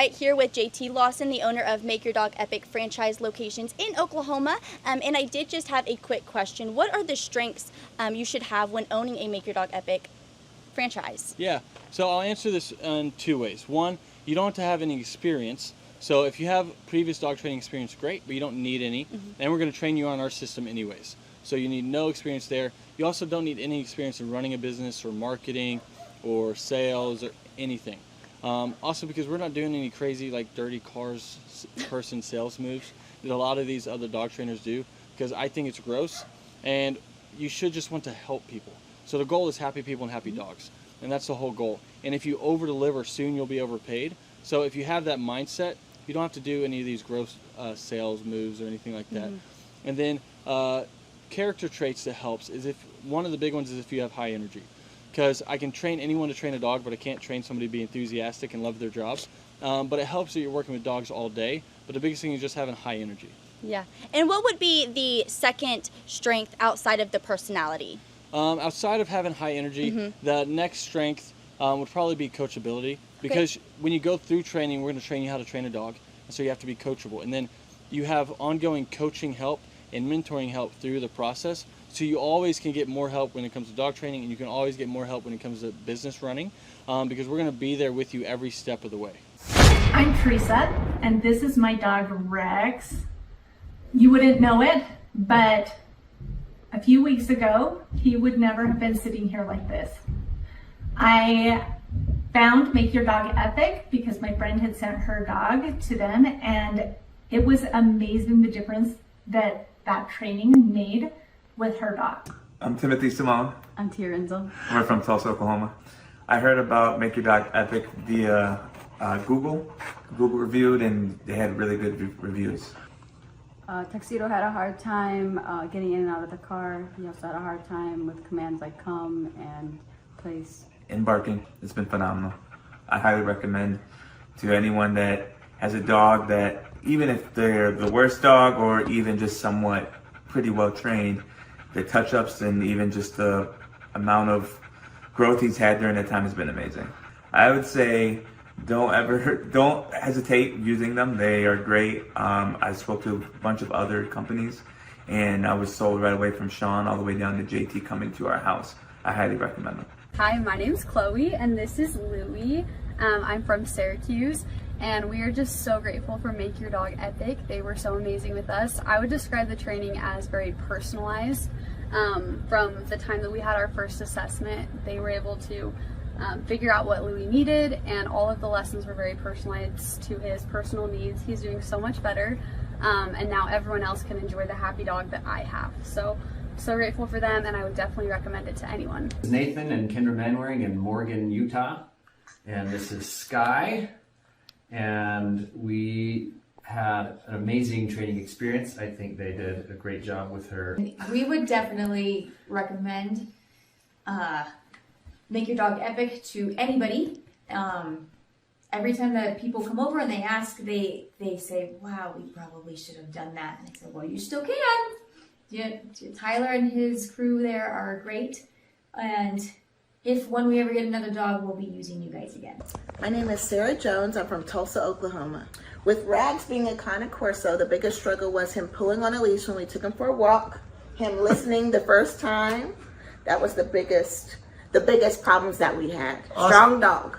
right here with JT Lawson, the owner of Make Your Dog Epic franchise locations in Oklahoma. And I did just have a quick question. What are the strengths you should have when owning a Make Your Dog Epic franchise? Yeah, so I'll answer this in two ways. One, you don't have to have any experience. So if you have previous dog training experience, great, but you don't need any. And we're going to train you on our system anyways. So you need no experience there. You also don't need any experience in running a business or marketing or sales or anything. Also because we're not doing any crazy like dirty cars person sales moves that a lot of these other dog trainers do, because I think it's gross, and you should just want to help people. So the goal is happy people and happy dogs, and that's the whole goal. And if you over deliver, soon you'll be overpaid. So if you have that mindset, you don't have to do any of these gross sales moves or anything like that. And then character traits that helps is if one of the big ones is if you have high energy. Because I can train anyone to train a dog, but I can't train somebody to be enthusiastic and love their jobs. But it helps that you're working with dogs all day. But the biggest thing is just having high energy. Yeah. And what would be the second strength outside of the personality? Outside of having high energy, the next strength would probably be coachability. Because when you go through training, we're going to train you how to train a dog. And so you have to be coachable. And then you have ongoing coaching help and mentoring help through the process. So you always can get more help when it comes to dog training, and you can always get more help when it comes to business running, because we're going to be there with you every step of the way. I'm Teresa, and this is my dog Rex. You wouldn't know it, but a few weeks ago, he would never have been sitting here like this. I found Make Your Dog Epic because my friend had sent her dog to them, and it was amazing the difference that training made with her dog. I'm Timothy Simone. I'm Tia Renzel. We're from Tulsa, Oklahoma. I heard about Make Your Dog Epic via Google. Google reviewed, and they had really good reviews. Tuxedo had a hard time getting in and out of the car. He also had a hard time with commands like come and place. And barking. It's been phenomenal. I highly recommend to anyone that has a dog that, even if they're the worst dog or even just somewhat pretty well trained, the touch-ups and even just the amount of growth he's had during that time has been amazing. I would say don't hesitate using them. They are great. I spoke to a bunch of other companies, and I was sold right away from Sean all the way down to JT coming to our house. I highly recommend them. Hi, my name's Chloe, and this is Louie. I'm from Syracuse, and we are just so grateful for Make Your Dog Epic. They were so amazing with us. I would describe the training as very personalized. From the time that we had our first assessment, they were able to figure out what Louie needed, and all of the lessons were very personalized to his personal needs. He's doing so much better, and now everyone else can enjoy the happy dog that I have. So grateful for them, and I would definitely recommend it to anyone. This is Nathan and Kendra Manwaring in Morgan, Utah, and this is Sky, and we had an amazing training experience. I think they did a great job with her. We would definitely recommend Make Your Dog Epic to anybody. Every time that people come over and they ask, they say, wow, we probably should have done that. And I said, well, you still can. Yeah, Tyler and his crew there are great, and when we ever get another dog, we'll be using you guys again. My name is Sarah Jones. I'm from Tulsa, Oklahoma. With Rags being a Cane Corso, the biggest struggle was him pulling on a leash when we took him for a walk, him listening the first time. That was the biggest problems that we had. Strong dog.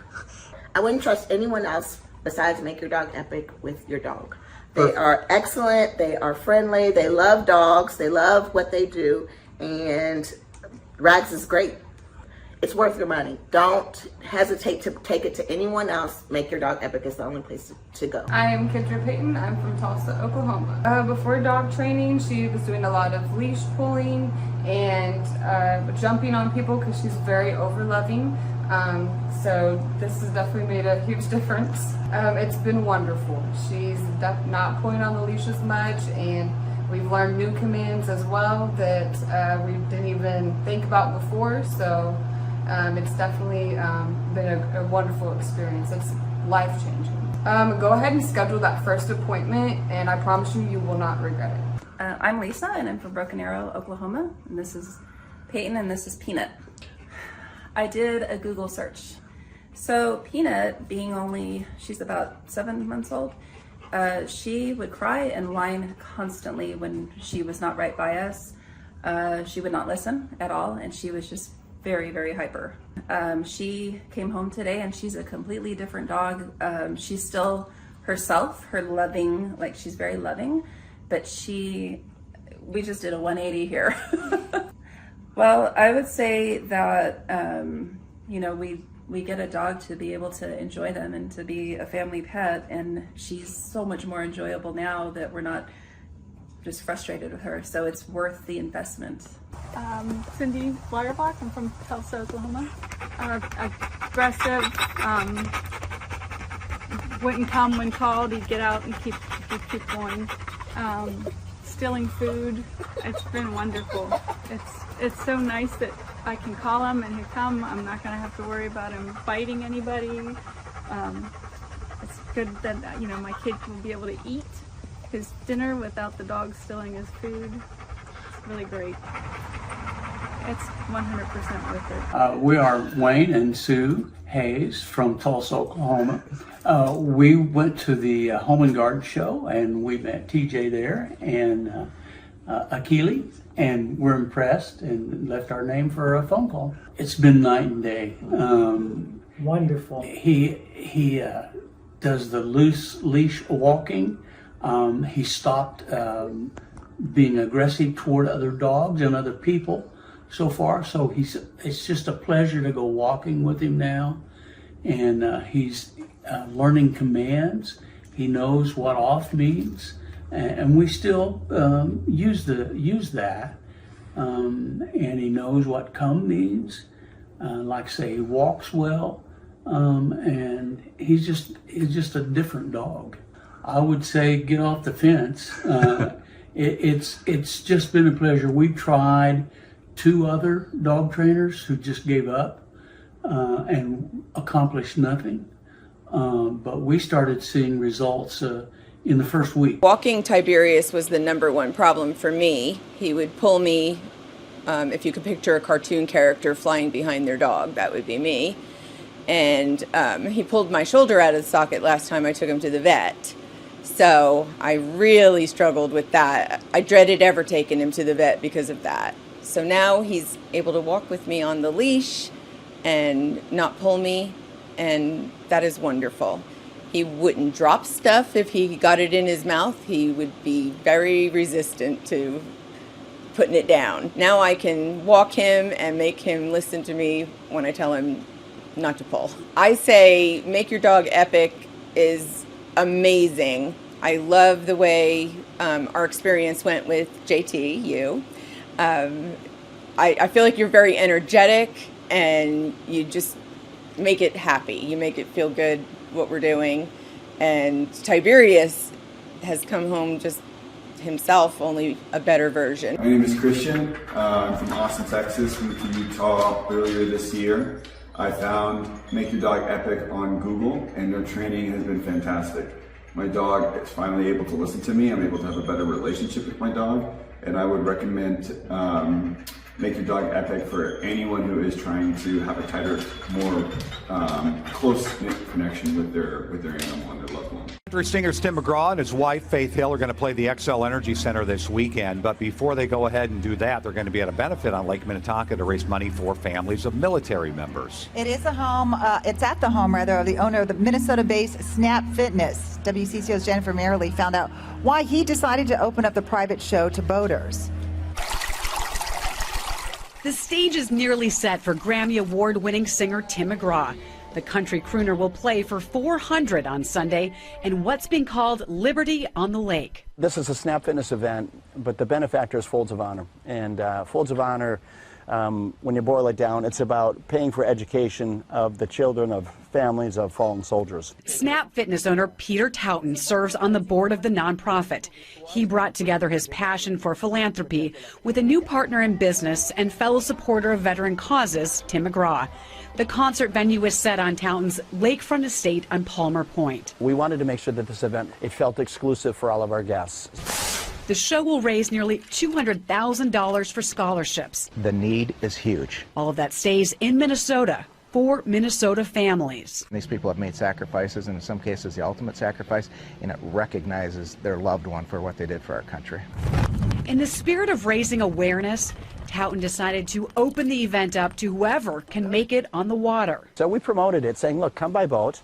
I wouldn't trust anyone else besides Make Your Dog Epic with your dog. They are excellent, they are friendly, they love dogs, they love what they do, and Rags is great. It's worth your money. Don't hesitate to take it to anyone else. Make Your Dog Epic is the only place to go. I'm Kendra Payton. I'm from Tulsa, Oklahoma. Before dog training, she was doing a lot of leash pulling and jumping on people because she's very over-loving. So this has definitely made a huge difference. It's been wonderful. She's not pulling on the leash as much, and we've learned new commands as well that we didn't even think about before. So it's definitely been a wonderful experience. It's life-changing. Go ahead and schedule that first appointment, and I promise you, you will not regret it. I'm Lisa, and I'm from Broken Arrow, Oklahoma. And this is Peyton, and this is Peanut. I did a Google search So Peanut, she's about 7 months old, she would cry and whine constantly when she was not right by us. She would not listen at all, and she was just very, very hyper. She came home today and she's a completely different dog. She's still herself, she's very loving, but we just did a 180 here. Well, I would say that, we get a dog to be able to enjoy them and to be a family pet, and she's so much more enjoyable now that we're not just frustrated with her, so it's worth the investment. Cindy Lauterbach, I'm from Tulsa, Oklahoma. Aggressive, wouldn't come when called, he'd get out and keep going. Stealing food, it's been wonderful. It's so nice that I can call him and he'll come. I'm not going to have to worry about him biting anybody. It's good that my kid will be able to eat his dinner without the dog stealing his food. It's really great. It's 100% worth it. We are Wayne and Sue Hayes from Tulsa, Oklahoma. We went to the Home and Garden show and we met TJ there and Akili, and we're impressed and left our name for a phone call. It's been night and day. Wonderful. He does the loose leash walking. He stopped being aggressive toward other dogs and other people so far. So it's just a pleasure to go walking with him now. And he's learning commands. He knows what off means. And we still use that. And he knows what come means. Like say, he walks well. And he's just a different dog. I would say get off the fence. It's just been a pleasure. We tried 2 other dog trainers who just gave up and accomplished nothing. But we started seeing results in the first week. Walking Tiberius was the #1 problem for me. He would pull me, if you could picture a cartoon character flying behind their dog, that would be me. And he pulled my shoulder out of the socket last time I took him to the vet. So I really struggled with that. I dreaded ever taking him to the vet because of that. So now he's able to walk with me on the leash and not pull me, and that is wonderful. He wouldn't drop stuff if he got it in his mouth. He would be very resistant to putting it down. Now I can walk him and make him listen to me when I tell him not to pull. I say Make Your Dog Epic is amazing. I love the way our experience went with JT, you. I feel like you're very energetic and you just make it happy. You make it feel good what we're doing. And Tiberius has come home just himself, only a better version. My name is Christian. I'm from Austin, Texas. Moved to Utah earlier this year. I found Make Your Dog Epic on Google, and their training has been fantastic. My dog is finally able to listen to me. I'm able to have a better relationship with my dog, and I would recommend Make Your Dog Epic for anyone who is trying to have a tighter, more close-knit connection with their animal and their loved one. Country singers Tim McGraw and his wife Faith Hill are going to play the XL Energy Center this weekend, but before they go ahead and do that, they're going to be at a benefit on Lake Minnetonka to raise money for families of military members. It is a home, it's at the home rather, of the owner of the Minnesota-based Snap Fitness. WCCO's Jennifer Merrily found out why he decided to open up the private show to boaters. The stage is nearly set for Grammy Award-winning singer Tim McGraw. The country crooner will play for 400 on Sunday in what's being called Liberty on the Lake. This is a Snap Fitness event, but the benefactor is Folds of Honor. And Folds of Honor, when you boil it down, it's about paying for education of the children of families of fallen soldiers. Snap Fitness owner Peter Taunton serves on the board of the nonprofit. He brought together his passion for philanthropy with a new partner in business and fellow supporter of veteran causes, Tim McGraw. The concert venue is set on Taunton's lakefront estate on Palmer Point. We wanted to make sure that this event, it felt exclusive for all of our guests. The show will raise nearly $200,000 for scholarships. The need is huge. All of that stays in Minnesota. for Minnesota families. These people have made sacrifices, and in some cases the ultimate sacrifice, and it recognizes their loved one for what they did for our country. In the spirit of raising awareness, Taunton decided to open the event up to whoever can make it on the water. So we promoted it saying, look, come by boat.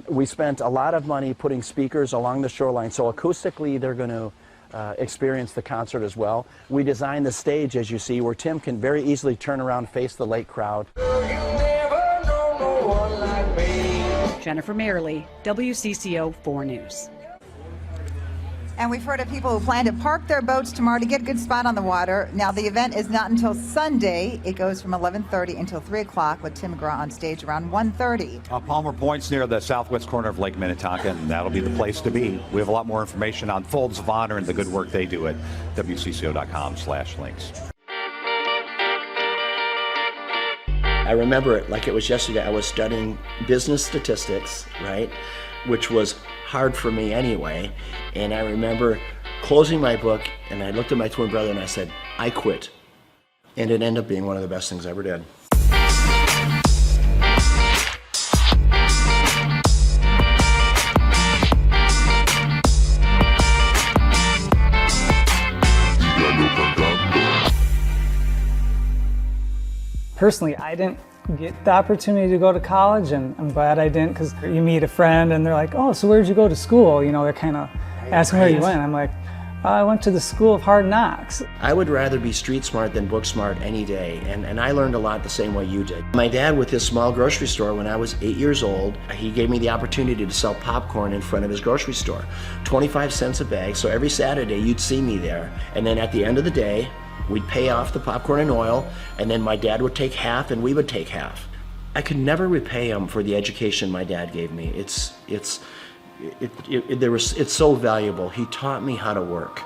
We spent a lot of money putting speakers along the shoreline, so acoustically they're going to experience the concert as well. We designed the stage, as you see, where Tim can very easily turn around, face the lake crowd. Jennifer Merrily, WCCO 4 News. And we've heard of people who plan to park their boats tomorrow to get a good spot on the water. Now, the event is not until Sunday. It goes from 11:30 until 3 o'clock with Tim McGraw on stage around 1:30. Palmer Point's near the southwest corner of Lake Minnetonka, and that'll be the place to be. We have a lot more information on Folds of Honor and the good work they do at WCCO.com/links. I remember it like it was yesterday. I was studying business statistics, right, which was hard for me anyway. And I remember closing my book, and I looked at my twin brother and I said, I quit. And it ended up being one of the best things I ever did. Personally, I didn't get the opportunity to go to college, and I'm glad I didn't, because you meet a friend and they're like, oh, so where'd you go to school? You know, they're kind of asking where you went. I'm like, I went to the School of Hard Knocks. I would rather be street smart than book smart any day, and I learned a lot the same way you did. My dad, with his small grocery store, when I was 8 years old, he gave me the opportunity to sell popcorn in front of his grocery store. 25 cents a bag, so every Saturday you'd see me there. And then at the end of the day, we'd pay off the popcorn and oil, and then my dad would take half and we would take half. I could never repay him for the education my dad gave me. It's so valuable. He taught me how to work.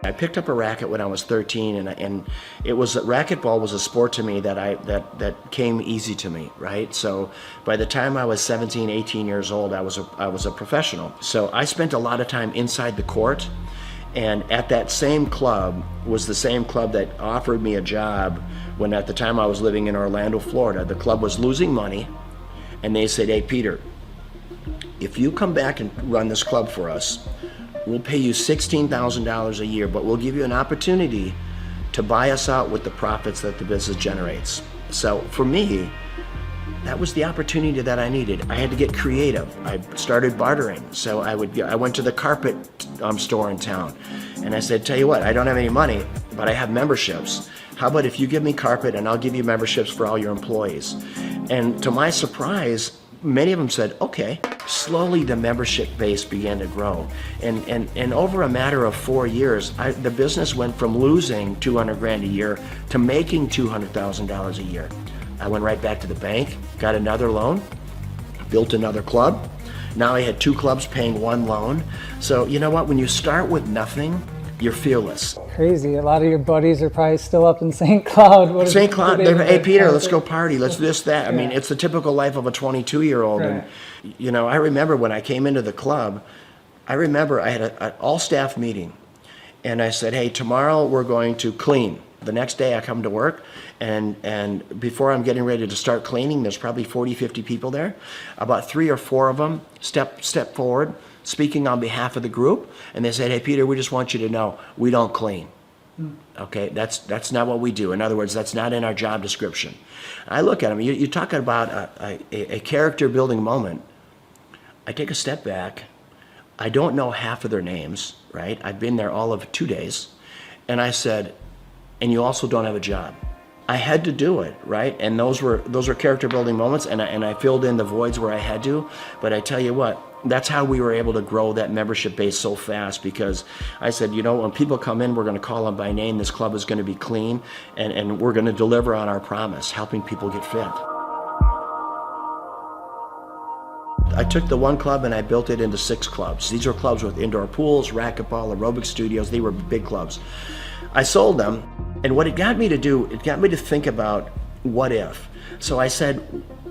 I picked up a racket when I was 13, and racquetball was a sport to me that came easy to me, right? So by the time I was 17, 18 years old, I was a professional. So I spent a lot of time inside the court. And at that same club was the same club that offered me a job when at the time I was living in Orlando, Florida. The club was losing money, and they said, hey, Peter, if you come back and run this club for us, we'll pay you $16,000 a year, but we'll give you an opportunity to buy us out with the profits that the business generates. So for me, that was the opportunity that I needed. I had to get creative. I started bartering. So I went to the carpet store in town, and I said, tell you what, I don't have any money, but I have memberships. How about if you give me carpet and I'll give you memberships for all your employees? And to my surprise, many of them said, okay. Slowly the membership base began to grow. And over a matter of 4 years, the business went from losing $200 grand a year to making $200,000 a year. I went right back to the bank, got another loan, built another club. Now I had 2 clubs paying 1 loan. So you know what, when you start with nothing, you're fearless. Crazy, a lot of your buddies are probably still up in St. Cloud. St. Cloud, hey Peter, let's go party, let's do this, that. Yeah. I mean, it's the typical life of a 22-year-old. Right. And you know, I remember when I came into the club, I had an all-staff meeting. And I said, hey, tomorrow we're going to clean. The next day I come to work, and before I'm getting ready to start cleaning, there's probably 40, 50 people there. About 3 or 4 of them step forward, speaking on behalf of the group, and they said, hey Peter, we just want you to know, we don't clean. Okay, that's not what we do. In other words, that's not in our job description. I look at them, you're talking about a character building moment. I take a step back. I don't know half of their names, right? I've been there all of 2 days. And I said, and you also don't have a job. I had to do it, right? And those were character building moments, and I filled in the voids where I had to. But I tell you what, that's how we were able to grow that membership base so fast, because I said, you know, when people come in, we're going to call them by name. This club is going to be clean, and we're going to deliver on our promise, helping people get fit. I took the one club and I built it into 6 clubs. These are clubs with indoor pools, racquetball, aerobic studios. They were big clubs. I sold them, and what it got me to do, it got me to think about what if. So I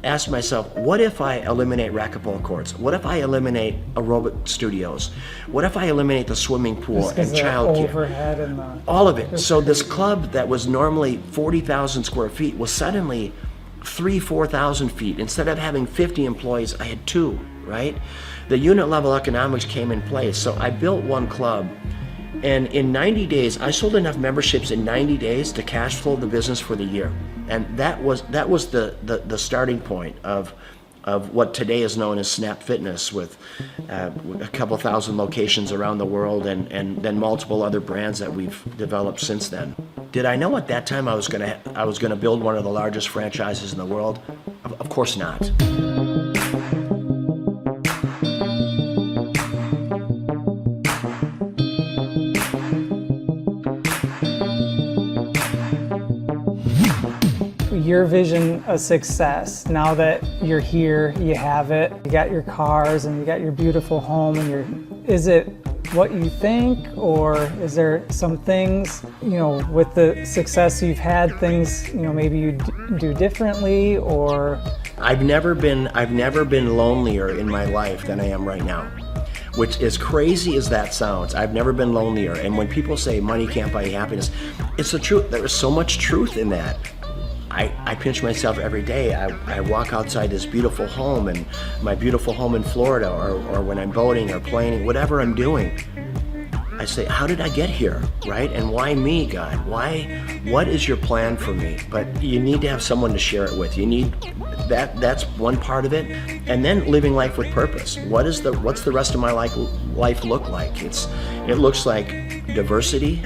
asked myself, what if I eliminate racquetball courts? What if I eliminate aerobic studios? What if I eliminate the swimming pool and childcare? Overhead and the, all of it. So this club that was normally 40,000 square feet was suddenly 4,000 feet. Instead of having 50 employees, I had 2, right? The unit level economics came in place. So I built one club, and in 90 days, I sold enough memberships in 90 days to cash flow the business for the year. And that was the starting point of what today is known as Snap Fitness, with a couple thousand locations around the world, and then multiple other brands that we've developed since then. Did I know at that time I was gonna build one of the largest franchises in the world? Of course not. Your vision of success, now that you're here, you have it, you got your cars and you got your beautiful home, and is it what you think, or is there some things, with the success you've had, things, maybe you do differently, or? I've never been lonelier in my life than I am right now. Which, as crazy as that sounds, I've never been lonelier. And when people say money can't buy happiness, it's the truth. There is so much truth in that. I pinch myself every day. I walk outside this beautiful home, and my beautiful home in Florida, or when I'm boating or planing, whatever I'm doing, I say, how did I get here, right? And why me, God? What is your plan for me? But you need to have someone to share it with. You need that's one part of it. And then living life with purpose. What's the rest of my life look like? It looks like diversity.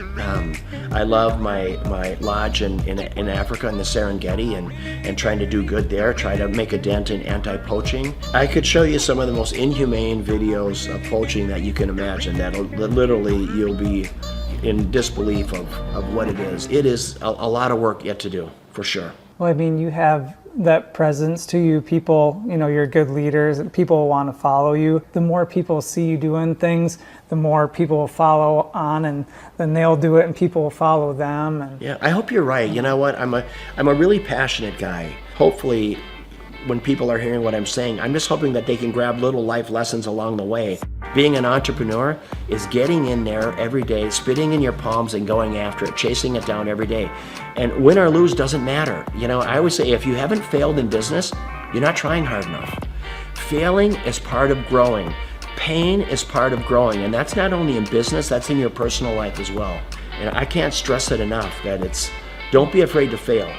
I love my lodge in Africa, in the Serengeti, and trying to do good there, try to make a dent in anti-poaching. I could show you some of the most inhumane videos of poaching that you can imagine, that literally you'll be in disbelief of what it is. It is a lot of work yet to do, for sure. Well, I mean, you have that presence to you. People, you're good leaders. People want to follow you. The more people see you doing things, the more people will follow on, and then they'll do it and people will follow them. And yeah, I hope you're right. You know what? I'm a really passionate guy. Hopefully, when people are hearing what I'm saying, I'm just hoping that they can grab little life lessons along the way. Being an entrepreneur is getting in there every day, spitting in your palms and going after it, chasing it down every day. And win or lose doesn't matter. I always say, if you haven't failed in business, you're not trying hard enough. Failing is part of growing. Pain is part of growing. And that's not only in business, that's in your personal life as well. And I can't stress it enough that don't be afraid to fail.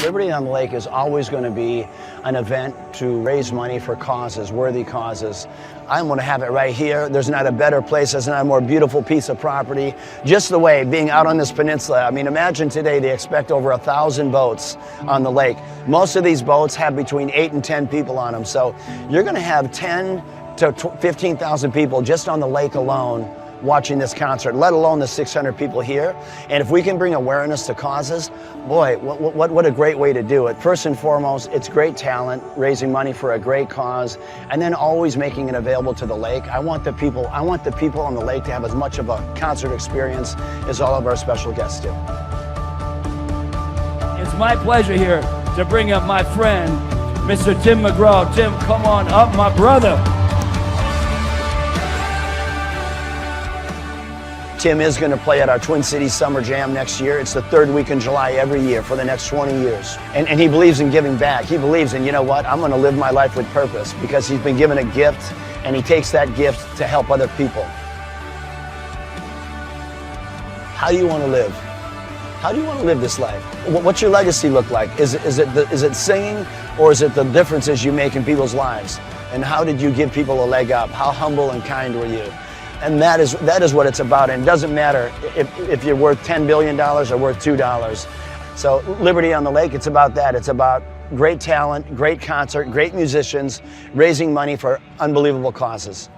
Liberty on the Lake is always going to be an event to raise money for causes, worthy causes. I'm going to have it right here. There's not a better place. There's not a more beautiful piece of property. Just the way, being out on this peninsula. I mean, imagine today they expect over 1,000 boats on the lake. Most of these boats have between 8 and 10 people on them. So you're going to have 10 to 15,000 people just on the lake alone watching this concert, let alone the 600 people here. And if we can bring awareness to causes, boy, what a great way to do it. First and foremost, it's great talent, raising money for a great cause, and then always making it available to the lake. I want the people on the lake to have as much of a concert experience as all of our special guests do. It's my pleasure here to bring up my friend, Mr. Tim McGraw. Tim, come on up, my brother. Tim is going to play at our Twin Cities Summer Jam next year. It's the third week in July every year for the next 20 years. And he believes in giving back. He believes in, I'm going to live my life with purpose, because he's been given a gift, and he takes that gift to help other people. How do you want to live? How do you want to live this life? What's your legacy look like? Is it singing, or is it the differences you make in people's lives? And how did you give people a leg up? How humble and kind were you? And that is what it's about. And it doesn't matter if you're worth $10 billion or worth $2. So Liberty on the Lake, it's about that. It's about great talent, great concert, great musicians, raising money for unbelievable causes.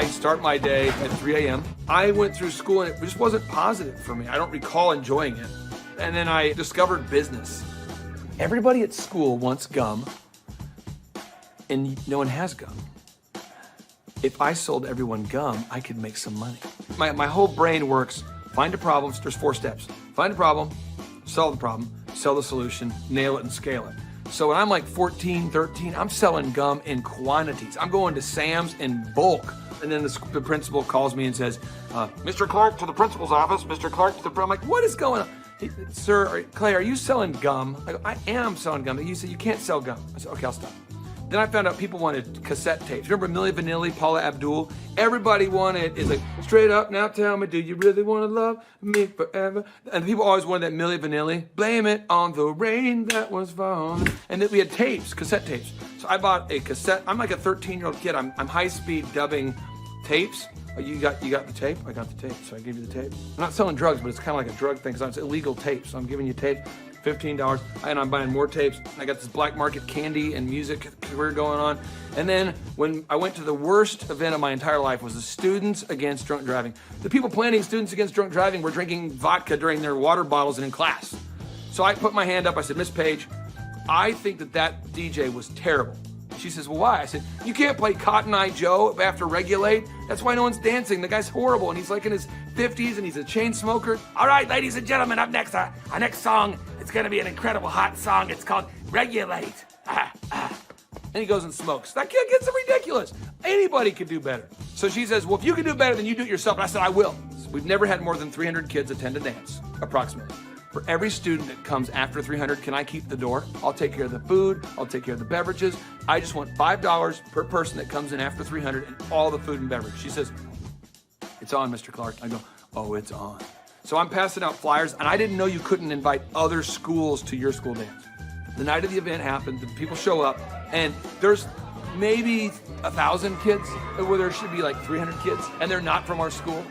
I start my day at 3 a.m. I went through school and it just wasn't positive for me. I don't recall enjoying it. And then I discovered business. Everybody at school wants gum, and no one has gum. If I sold everyone gum, I could make some money. My whole brain works, find a problem, there's 4 steps. Find a problem, solve the problem, sell the solution, nail it and scale it. So when I'm like 14, 13, I'm selling gum in quantities. I'm going to Sam's in bulk. And then the principal calls me and says, Mr. Clark to the principal's office, Mr. Clark to the, I'm like, what is going on? Sir, Clay, are you selling gum? I go, I am selling gum. He said, you can't sell gum. I said, okay, I'll stop. Then I found out people wanted cassette tapes. Remember Milli Vanilli, Paula Abdul? Everybody wanted, it's like, straight up, now tell me, do you really want to love me forever? And people always wanted that Milli Vanilli. Blame it on the rain that was falling. And then we had tapes, cassette tapes. So I bought a cassette. I'm like a 13-year-old kid. I'm high-speed dubbing tapes. Oh, you got the tape? I got the tape, so I gave you the tape. I'm not selling drugs, but it's kind of like a drug thing, because it's illegal tape. So I'm giving you tape. $15, and I'm buying more tapes. I got this black market candy and music career going on. And then when I went to the worst event of my entire life was the Students Against Drunk Driving. The people planning Students Against Drunk Driving were drinking vodka during their water bottles and in class. So I put my hand up, I said, Miss Page, I think that DJ was terrible. She says, well, why? I said, you can't play Cotton Eye Joe after Regulate. That's why no one's dancing. The guy's horrible, and he's like in his 50s, and he's a chain smoker. All right, ladies and gentlemen, up next, our next song, it's going to be an incredible hot song. It's called Regulate. And he goes and smokes. That kid gets ridiculous. Anybody could do better. So she says, well, if you can do better, then you do it yourself. And I said, I will. We've never had more than 300 kids attend a dance, approximately. For every student that comes after 300, can I keep the door? I'll take care of the food. I'll take care of the beverages. I just want $5 per person that comes in after 300 and all the food and beverage. She says, it's on, Mr. Clark. I go, oh, it's on. So I'm passing out flyers, and I didn't know you couldn't invite other schools to your school dance. The night of the event happened, the people show up, and there's maybe 1,000 kids, where there should be like 300 kids, and they're not from our school.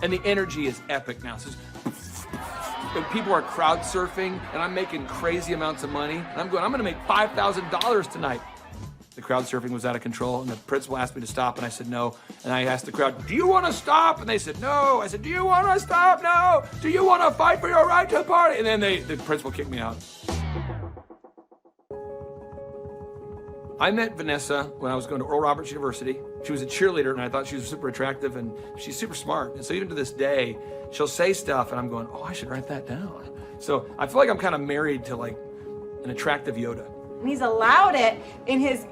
And the energy is epic now. So people are crowd surfing, and I'm making crazy amounts of money. And I'm going to make $5,000 tonight. The crowd surfing was out of control, and the principal asked me to stop, and I said no. And I asked the crowd, do you want to stop? And they said no. I said, do you want to stop? No. Do you want to fight for your right to party? And then the principal kicked me out. I met Vanessa when I was going to Oral Roberts University. She was a cheerleader, and I thought she was super attractive, and she's super smart. And so even to this day, she'll say stuff, and I'm going, oh, I should write that down. So I feel like I'm kind of married to like an attractive Yoda. He's allowed it in his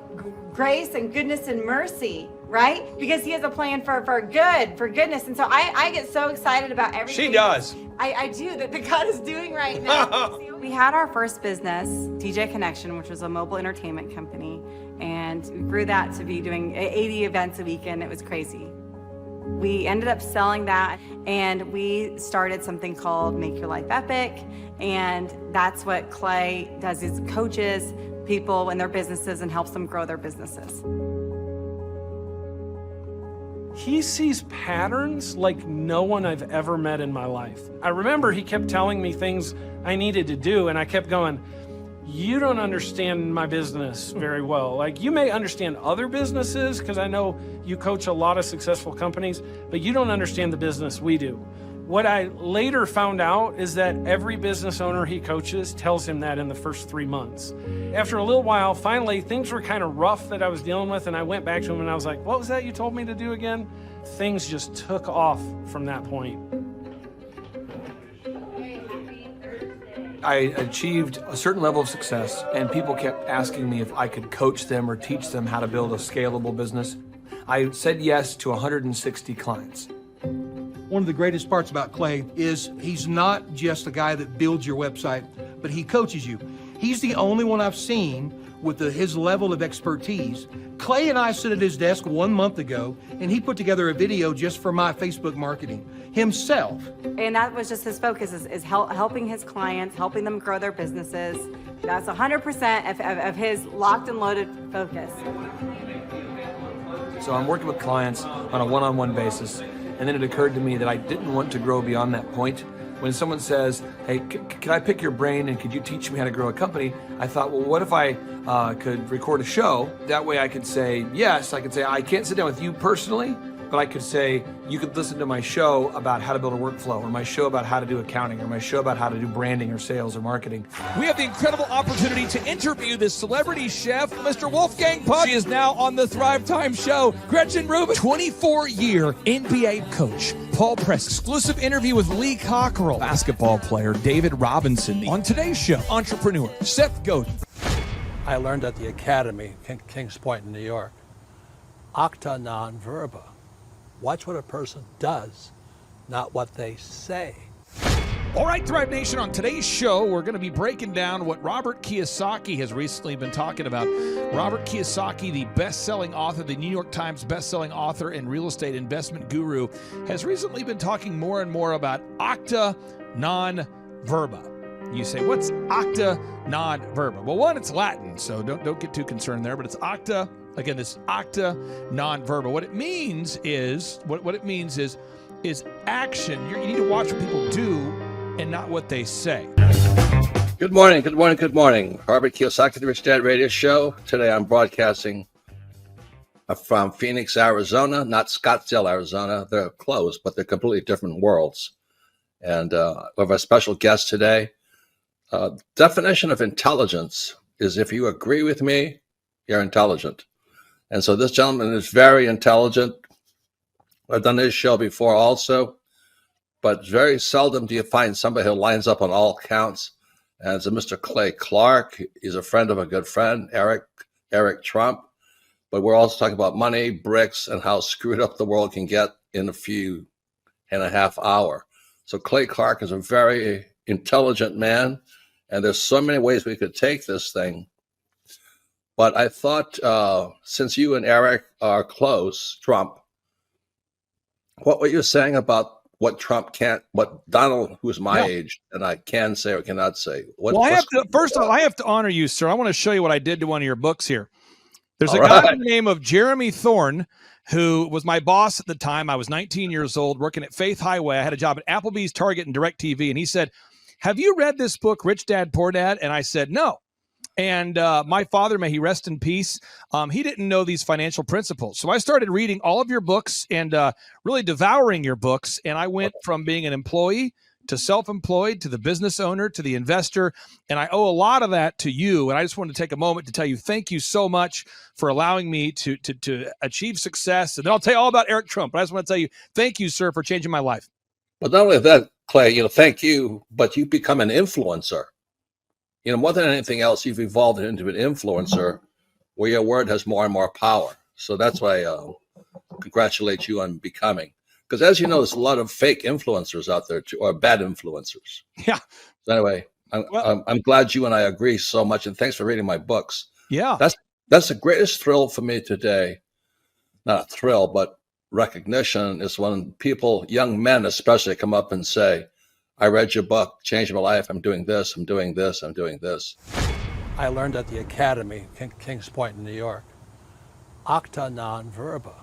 grace and goodness and mercy, right? Because he has a plan for goodness. And so I get so excited about everything. She does. I do, that God is doing right now. We had our first business, DJ Connection, which was a mobile entertainment company, and we grew that to be doing 80 events a weekend. It was crazy. We ended up selling that, and we started something called Make Your Life Epic, and that's what Clay does, is coaches people in their businesses and helps them grow their businesses. He sees patterns like no one I've ever met in my life. I remember he kept telling me things I needed to do, and I kept going, you don't understand my business very well. Like, you may understand other businesses, because I know you coach a lot of successful companies, but you don't understand the business we do. What I later found out is that every business owner he coaches tells him that in the first 3 months. After a little while, finally, things were kind of rough that I was dealing with, and I went back to him and I was like, what was that you told me to do again? Things just took off from that point. I achieved a certain level of success, and people kept asking me if I could coach them or teach them how to build a scalable business. I said yes to 160 clients. One of the greatest parts about Clay is he's not just a guy that builds your website, but he coaches you. He's the only one I've seen with his level of expertise. Clay and I stood at his desk 1 month ago, and he put together a video just for my Facebook marketing himself. And that was just his focus, is helping his clients, helping them grow their businesses. That's 100% of his locked and loaded focus. So I'm working with clients on a one-on-one basis, and then it occurred to me that I didn't want to grow beyond that point. When someone says, hey, can I pick your brain and could you teach me how to grow a company? I thought, well, what if I could record a show? That way I could say, yes, I could say, I can't sit down with you personally, but I could say, you could listen to my show about how to build a workflow, or my show about how to do accounting, or my show about how to do branding or sales or marketing. We have the incredible opportunity to interview this celebrity chef, Mr. Wolfgang Puck. She is now on the Thrive Time show. Gretchen Rubin, 24-year NBA coach. Paul Press, exclusive interview with Lee Cockrell. Basketball player David Robinson. On today's show, entrepreneur Seth Godin. I learned at the Academy, Kings Point in New York. Acta non verba. Watch what a person does, not what they say. All right, Thrive Nation, on today's show, we're going to be breaking down what Robert Kiyosaki has recently been talking about. Robert Kiyosaki, the best-selling author, the New York Times best-selling author and real estate investment guru, has recently been talking more and more about acta non verba. You say, what's acta non verba? Well, one, it's Latin, so don't get too concerned there, but it's acta. Again, this acta non verba. What it means is action. You need to watch what people do and not what they say. Good morning, good morning, good morning. Robert Kiyosaki, the Rich Dad Radio Show. Today I'm broadcasting from Phoenix, Arizona, not Scottsdale, Arizona. They're close, but they're completely different worlds. And we have a special guest today. Definition of intelligence is if you agree with me, you're intelligent. And so this gentleman is very intelligent. I've done this show before also, but very seldom do you find somebody who lines up on all counts. And it's a Mr. Clay Clark. He's a friend of a good friend, Eric Trump. But we're also talking about money, bricks, and how screwed up the world can get in a few and a half hour. So Clay Clark is a very intelligent man, and there's so many ways we could take this thing. But I thought, since you and Eric are close, Trump, what were you saying about what Trump can't, what Donald, who's my age, and I can say or cannot say? First of all, I have to honor you, sir. I want to show you what I did to one of your books here. There's a guy by the name of Jeremy Thorne, who was my boss at the time. I was 19 years old, working at Faith Highway. I had a job at Applebee's, Target, and DirecTV. And he said, have you read this book, Rich Dad, Poor Dad? And I said, no. And my father, may he rest in peace, he didn't know these financial principles. So I started reading all of your books and really devouring your books. And I went from being an employee to self-employed to the business owner to the investor. And I owe a lot of that to you. And I just wanted to take a moment to tell you thank you so much for allowing me to achieve success. And then I'll tell you all about Eric Trump. But I just want to tell you thank you, sir, for changing my life. But not only that, Clay, thank you, but you've become an influencer. More than anything else, you've evolved into an influencer where your word has more and more power. So that's why I congratulate you on becoming. Because as you know, there's a lot of fake influencers out there, too, or bad influencers. Yeah. So anyway, I'm glad you and I agree so much, and thanks for reading my books. Yeah. That's the greatest thrill for me today. Not a thrill, but recognition is when people, young men especially, come up and say, I read your book, changed my life. I'm doing this, I'm doing this, I'm doing this. I learned at the Academy, Kings Point in New York. Acta non verba.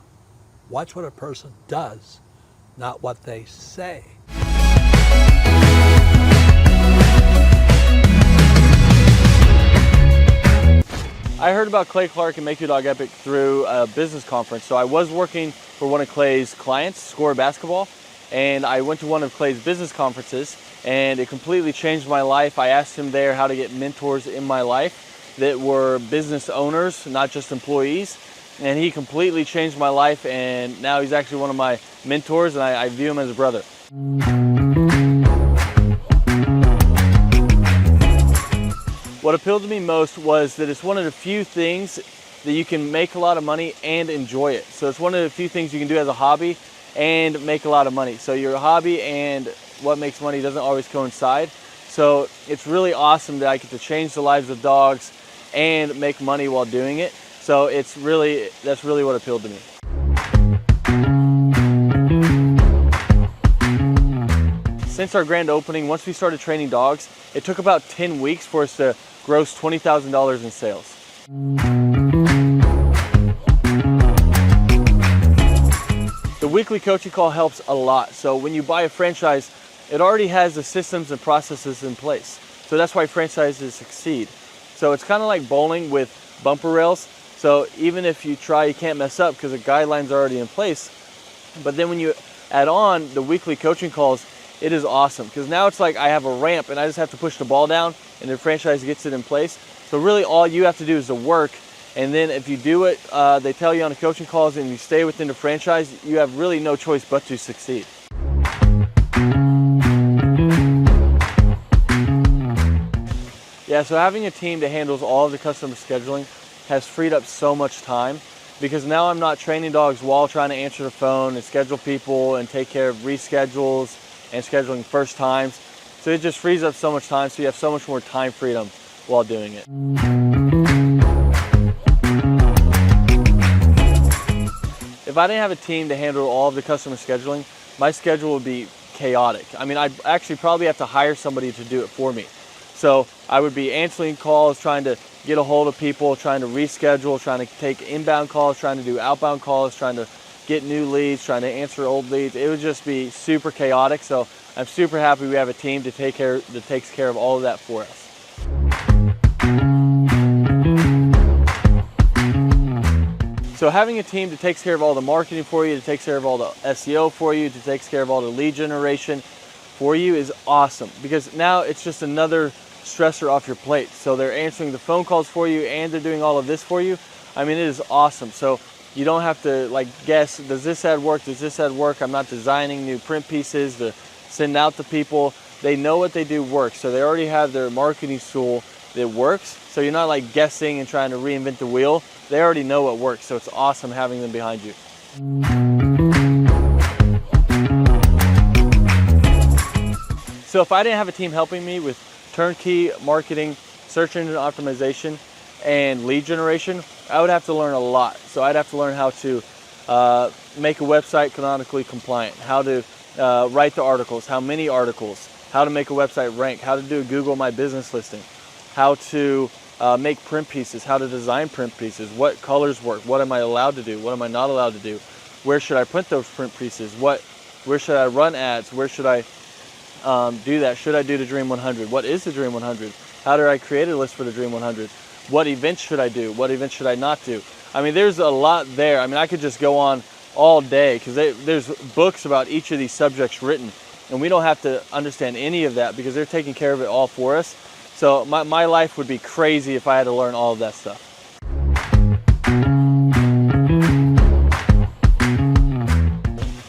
Watch what a person does, not what they say. I heard about Clay Clark and Make Your Dog Epic through a business conference. So I was working for one of Clay's clients, Score Basketball, and I went to one of Clay's business conferences, and it completely changed my life. I asked him there how to get mentors in my life that were business owners, not just employees, and he completely changed my life, and now he's actually one of my mentors, and I view him as a brother. What appealed to me most was that it's one of the few things that you can make a lot of money and enjoy it. So it's one of the few things you can do as a hobby and make a lot of money. So your hobby and what makes money doesn't always coincide. So it's really awesome that I get to change the lives of dogs and make money while doing it. So that's really what appealed to me. Since our grand opening, once we started training dogs, it took about 10 weeks for us to gross $20,000 in sales. The weekly coaching call helps a lot. So when you buy a franchise it already has the systems and processes in place. So that's why franchises succeed. So it's kind of like bowling with bumper rails. So even if you try, you can't mess up because the guidelines are already in place. But then when you add on the weekly coaching calls, it is awesome because now it's like I have a ramp and I just have to push the ball down and the franchise gets it in place. So really all you have to do is the work, and then if you do it, they tell you on the coaching calls and you stay within the franchise, you have really no choice but to succeed. Yeah, so having a team that handles all of the customer scheduling has freed up so much time, because now I'm not training dogs while trying to answer the phone and schedule people and take care of reschedules and scheduling first times. So it just frees up so much time, so you have so much more time freedom while doing it. If I didn't have a team to handle all of the customer scheduling, my schedule would be chaotic. I mean, I'd actually probably have to hire somebody to do it for me. So I would be answering calls, trying to get a hold of people, trying to reschedule, trying to take inbound calls, trying to do outbound calls, trying to get new leads, trying to answer old leads. It would just be super chaotic. So I'm super happy we have a team that takes care of all of that for us. So having a team that takes care of all the marketing for you, that takes care of all the SEO for you, that takes care of all the lead generation for you is awesome, because now it's just another stressor off your plate. So they're answering the phone calls for you and they're doing all of this for you. I mean, it is awesome. So you don't have to like guess, does this ad work? Does this ad work? I'm not designing new print pieces to send out to people. They know what they do works. So they already have their marketing tool that works. So you're not like guessing and trying to reinvent the wheel. They already know what works. So it's awesome having them behind you. So if I didn't have a team helping me with turnkey marketing, search engine optimization, and lead generation, I would have to learn a lot. So I'd have to learn how to make a website canonically compliant, how to write the articles, how many articles, how to make a website rank, how to do a Google My Business listing, how to make print pieces, how to design print pieces, what colors work, what am I allowed to do, what am I not allowed to do, where should I print those print pieces, where should I run ads, where should I do that? Should I do the Dream 100? What is the Dream 100? How do I create a list for the Dream 100? What events should I do? What events should I not do? I mean, there's a lot there. I mean, I could just go on all day because there's books about each of these subjects written, and we don't have to understand any of that because they're taking care of it all for us. So my life would be crazy if I had to learn all of that stuff.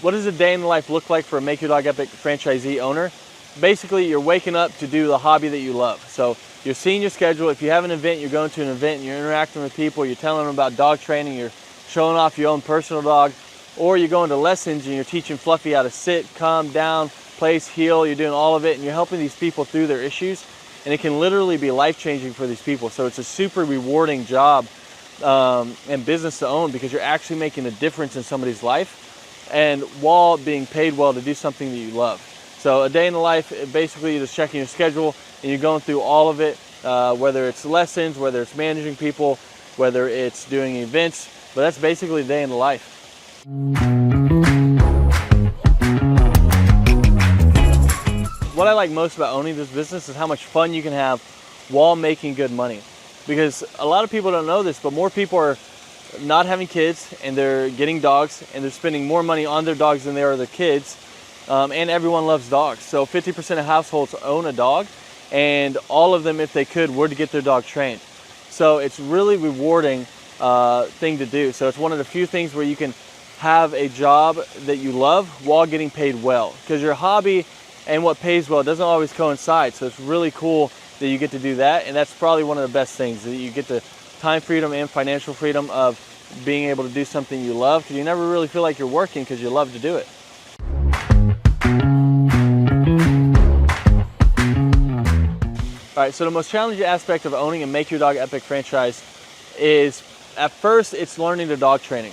What does a day in the life look like for a Make Your Dog Epic franchisee owner? Basically, you're waking up to do the hobby that you love. So you're seeing your schedule. If you have an event, you're going to an event and you're interacting with people, you're telling them about dog training, you're showing off your own personal dog, or you're going to lessons and you're teaching Fluffy how to sit, calm down, place, heel, you're doing all of it, and you're helping these people through their issues. And it can literally be life-changing for these people. So it's a super rewarding job and business to own because you're actually making a difference in somebody's life, and while being paid well to do something that you love. So a day in the life, basically you're just checking your schedule and you're going through all of it, whether it's lessons, whether it's managing people, whether it's doing events, but that's basically a day in the life. What I like most about owning this business is how much fun you can have while making good money. Because a lot of people don't know this, but more people are not having kids and they're getting dogs and they're spending more money on their dogs than they are their kids, and everyone loves dogs. So 50% of households own a dog, and all of them, if they could, would get their dog trained. So it's really rewarding thing to do. So it's one of the few things where you can have a job that you love while getting paid well, because your hobby and what pays well doesn't always coincide. So it's really cool that you get to do that, and that's probably one of the best things, that you get the time freedom and financial freedom of being able to do something you love, because you never really feel like you're working because you love to do it. All right, so the most challenging aspect of owning a Make Your Dog Epic franchise is, at first, it's learning the dog training.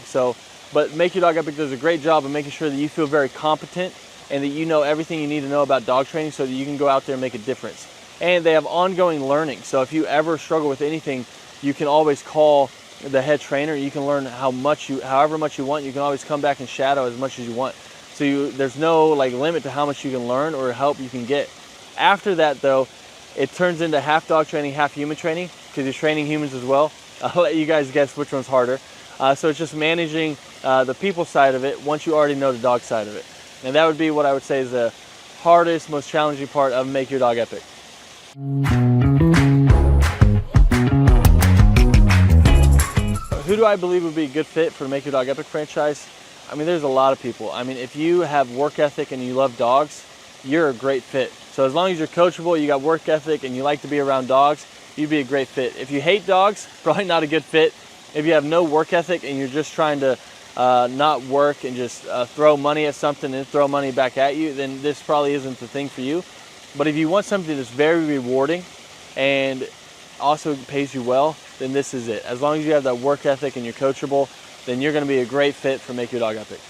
But Make Your Dog Epic does a great job of making sure that you feel very competent and that you know everything you need to know about dog training so that you can go out there and make a difference. And they have ongoing learning. So if you ever struggle with anything, you can always call the head trainer. You can learn however much you want. You can always come back and shadow as much as you want. So there's no like limit to how much you can learn or help you can get. After that though, it turns into half dog training, half human training, because you're training humans as well. I'll let you guys guess which one's harder. So it's just managing the people side of it once you already know the dog side of it. And that would be what I would say is the hardest, most challenging part of Make Your Dog Epic. Who do I believe would be a good fit for the Make Your Dog Epic franchise? I mean, there's a lot of people. I mean, if you have work ethic and you love dogs, you're a great fit. So as long as you're coachable, you got work ethic, and you like to be around dogs, you'd be a great fit. If you hate dogs, probably not a good fit. If you have no work ethic and you're just trying to not work and just throw money at something and throw money back at you, then this probably isn't the thing for you. But if you want something that's very rewarding and also pays you well, then this is it. As long as you have that work ethic and you're coachable, then you're going to be a great fit for Make Your Dog Epic.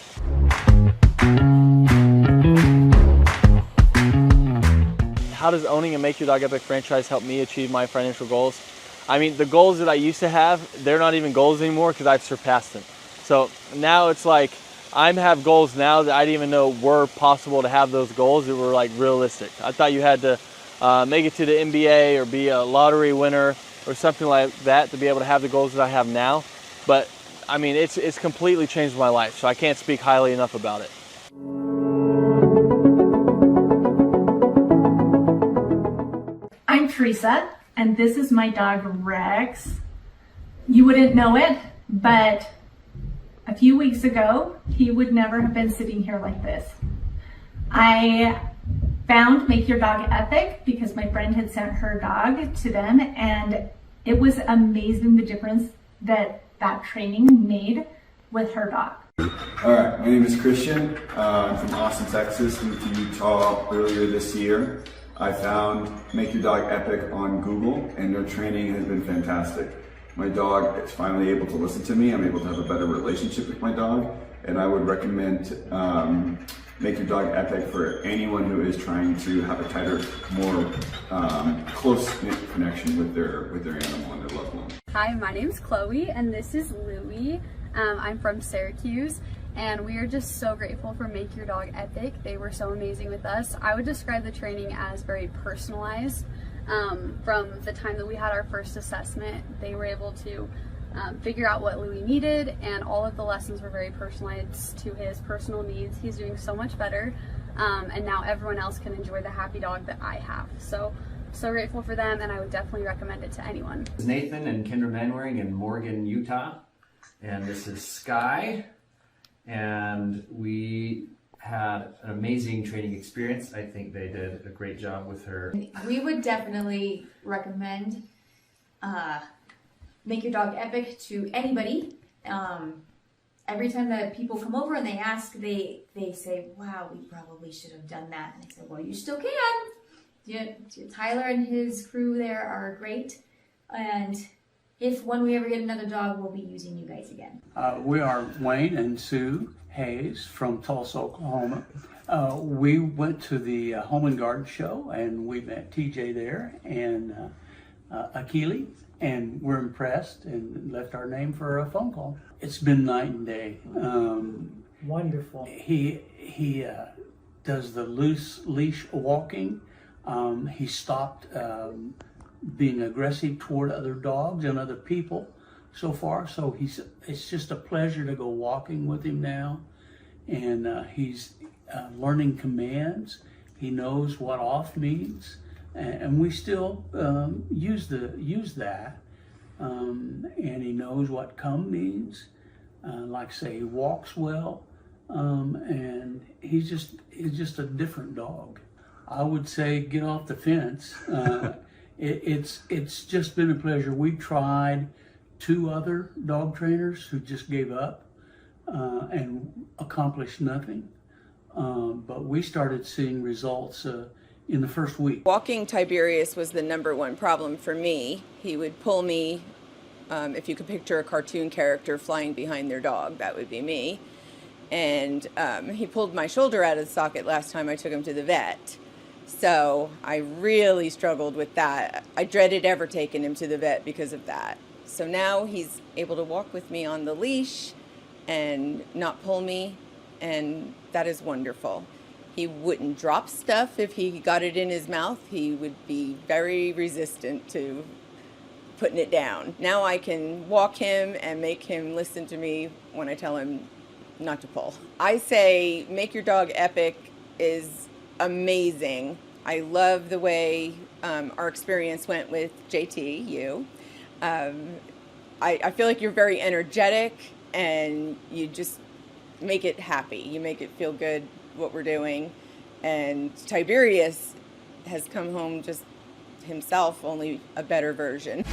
How does owning a Make Your Dog Epic franchise help me achieve my financial goals? I mean, the goals that I used to have, they're not even goals anymore because I've surpassed them. So now it's like I have goals now that I didn't even know were possible to have those goals that were like realistic. I thought you had to make it to the NBA or be a lottery winner or something like that to be able to have the goals that I have now. But I mean, it's completely changed my life, so I can't speak highly enough about it. I'm Teresa, and this is my dog Rex. You wouldn't know it, but a few weeks ago, he would never have been sitting here like this. I found Make Your Dog Epic because my friend had sent her dog to them, and it was amazing the difference that training made with her dog. All right, my name is Christian. I'm from Austin, Texas. Moved to Utah earlier this year. I found Make Your Dog Epic on Google, and their training has been fantastic. My dog is finally able to listen to me. I'm able to have a better relationship with my dog, and I would recommend Make Your Dog Epic for anyone who is trying to have a tighter, more close-knit connection with their animal and their loved one. Hi, my name's Chloe, and this is Louie. I'm from Syracuse, and we are just so grateful for Make Your Dog Epic. They were so amazing with us. I would describe the training as very personalized. From the time that we had our first assessment, they were able to figure out what Louie needed, and all of the lessons were very personalized to his personal needs. He's doing so much better, and now everyone else can enjoy the happy dog that I have. So grateful for them, and I would definitely recommend it to anyone. This is Nathan and Kendra Manwaring in Morgan, Utah, and this is Sky, and we had an amazing training experience. I think they did a great job with her. We would definitely recommend Make Your Dog Epic to anybody. Every time that people come over and they ask, they say, wow, we probably should have done that. And I say, well, you still can. Tyler and his crew there are great. And if when we ever get another dog, we'll be using you guys again. We are Wayne and Sue Hayes from Tulsa, Oklahoma. We went to the Home and Garden show, and we met TJ there and Akili, and we're impressed and left our name for a phone call. It's been night and day. Wonderful. He does the loose leash walking. He stopped being aggressive toward other dogs and other people so far. So it's just a pleasure to go walking with him now. And he's learning commands. He knows what off means. And we still use that. And he knows what come means. Like say, he walks well. And he's just a different dog. I would say get off the fence. It's just been a pleasure. We've tried 2 other dog trainers who just gave up and accomplished nothing. But we started seeing results in the first week. Walking Tiberius was the #1 problem for me. He would pull me, if you could picture a cartoon character flying behind their dog, that would be me. And he pulled my shoulder out of the socket last time I took him to the vet. So I really struggled with that. I dreaded ever taking him to the vet because of that. So now he's able to walk with me on the leash and not pull me, and that is wonderful. He wouldn't drop stuff if he got it in his mouth. He would be very resistant to putting it down. Now I can walk him and make him listen to me when I tell him not to pull. I say Make Your Dog Epic is amazing. I love the way our experience went with JT, you. I feel like you're very energetic and you just make it happy. You make it feel good what we're doing. And Tiberius has come home just himself, only a better version.